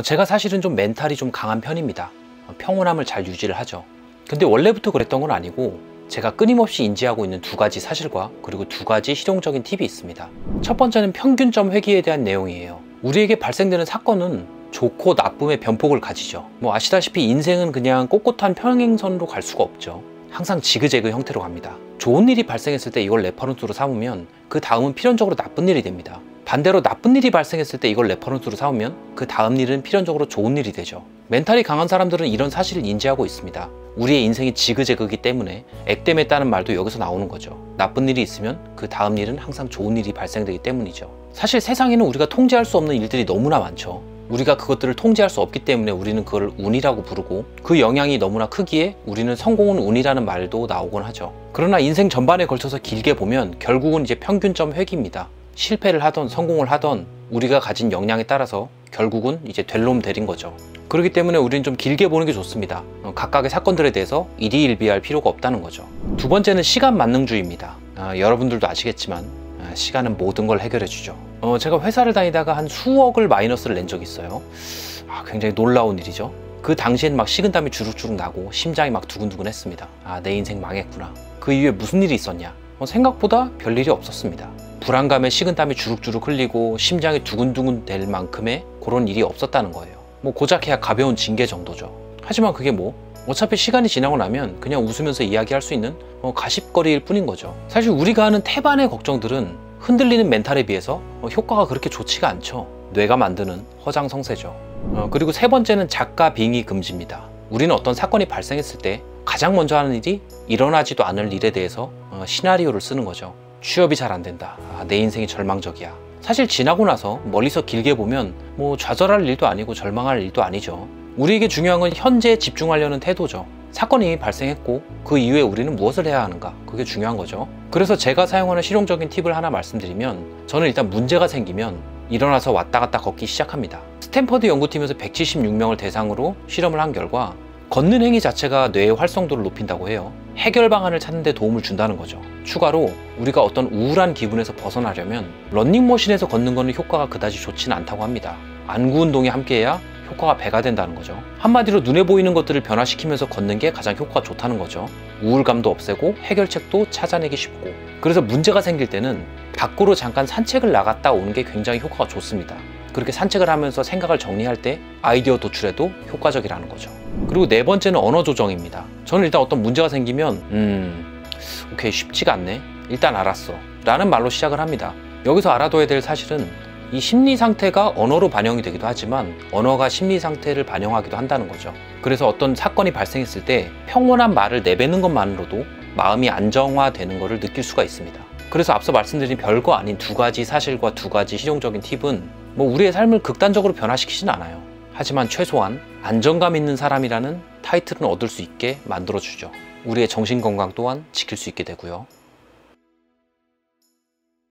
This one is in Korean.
제가 사실은 좀 멘탈이 좀 강한 편입니다. 평온함을 잘 유지를 하죠. 근데 원래부터 그랬던 건 아니고 제가 끊임없이 인지하고 있는 두 가지 사실과 그리고 두 가지 실용적인 팁이 있습니다. 첫 번째는 평균점 회귀에 대한 내용이에요. 우리에게 발생되는 사건은 좋고 나쁨의 변폭을 가지죠. 아시다시피 인생은 그냥 꼿꼿한 평행선으로 갈 수가 없죠. 항상 지그재그 형태로 갑니다. 좋은 일이 발생했을 때 이걸 레퍼런스로 삼으면 그 다음은 필연적으로 나쁜 일이 됩니다. 반대로 나쁜 일이 발생했을 때 이걸 레퍼런스로 삼으면 그 다음 일은 필연적으로 좋은 일이 되죠. 멘탈이 강한 사람들은 이런 사실을 인지하고 있습니다. 우리의 인생이 지그재그이기 때문에 액땜했다는 말도 여기서 나오는 거죠. 나쁜 일이 있으면 그 다음 일은 항상 좋은 일이 발생되기 때문이죠. 사실 세상에는 우리가 통제할 수 없는 일들이 너무나 많죠. 우리가 그것들을 통제할 수 없기 때문에 우리는 그걸 운이라고 부르고 그 영향이 너무나 크기에 우리는 성공은 운이라는 말도 나오곤 하죠. 그러나 인생 전반에 걸쳐서 길게 보면 결국은 이제 평균점 회귀입니다. 실패를 하던 성공을 하던 우리가 가진 역량에 따라서 결국은 이제 될 놈 되린 거죠. 그렇기 때문에 우리는 좀 길게 보는 게 좋습니다. 각각의 사건들에 대해서 일희일비할 필요가 없다는 거죠. 두 번째는 시간 만능주의입니다. 여러분들도 아시겠지만 시간은 모든 걸 해결해 주죠. 제가 회사를 다니다가 한 수억을 마이너스를 낸 적이 있어요. 굉장히 놀라운 일이죠. 그 당시엔 막 식은땀이 주룩주룩 나고 심장이 막 두근두근 했습니다. 내 인생 망했구나. 그 이후에 무슨 일이 있었냐? 생각보다 별일이 없었습니다. 불안감에 식은땀이 주룩주룩 흘리고 심장이 두근두근 될 만큼의 그런 일이 없었다는 거예요. 고작해야 가벼운 징계 정도죠. 하지만 그게 어차피 시간이 지나고 나면 그냥 웃으면서 이야기할 수 있는 가십거리일 뿐인 거죠. 사실 우리가 하는 태반의 걱정들은 흔들리는 멘탈에 비해서 효과가 그렇게 좋지가 않죠. 뇌가 만드는 허장성세죠. 그리고 세 번째는 작가 빙의 금지입니다. 우리는 어떤 사건이 발생했을 때 가장 먼저 하는 일이 일어나지도 않을 일에 대해서 시나리오를 쓰는 거죠. 취업이 잘 안 된다. 내 인생이 절망적이야. 사실 지나고 나서 멀리서 길게 보면 좌절할 일도 아니고 절망할 일도 아니죠. 우리에게 중요한 건 현재에 집중하려는 태도죠. 사건이 발생했고 그 이후에 우리는 무엇을 해야 하는가, 그게 중요한 거죠. 그래서 제가 사용하는 실용적인 팁을 하나 말씀드리면, 저는 일단 문제가 생기면 일어나서 왔다 갔다 걷기 시작합니다. 스탠퍼드 연구팀에서 176명을 대상으로 실험을 한 결과 걷는 행위 자체가 뇌의 활성도를 높인다고 해요. 해결 방안을 찾는 데 도움을 준다는 거죠. 추가로 우리가 어떤 우울한 기분에서 벗어나려면 러닝머신에서 걷는 거는 효과가 그다지 좋지는 않다고 합니다. 안구 운동이 함께해야 효과가 배가 된다는 거죠. 한마디로 눈에 보이는 것들을 변화시키면서 걷는 게 가장 효과가 좋다는 거죠. 우울감도 없애고 해결책도 찾아내기 쉽고. 그래서 문제가 생길 때는 밖으로 잠깐 산책을 나갔다 오는 게 굉장히 효과가 좋습니다. 그렇게 산책을 하면서 생각을 정리할 때 아이디어 도출에도 효과적이라는 거죠. 그리고 네 번째는 언어 조정입니다. 저는 일단 어떤 문제가 생기면 오케이, 쉽지가 않네, 일단 알았어 라는 말로 시작을 합니다. 여기서 알아둬야 될 사실은 이 심리 상태가 언어로 반영이 되기도 하지만 언어가 심리 상태를 반영하기도 한다는 거죠. 그래서 어떤 사건이 발생했을 때 평온한 말을 내뱉는 것만으로도 마음이 안정화되는 것을 느낄 수가 있습니다. 그래서 앞서 말씀드린 별거 아닌 두 가지 사실과 두 가지 실용적인 팁은 우리의 삶을 극단적으로 변화시키진 않아요. 하지만 최소한 안정감 있는 사람이라는 타이틀은 얻을 수 있게 만들어주죠. 우리의 정신건강 또한 지킬 수 있게 되고요.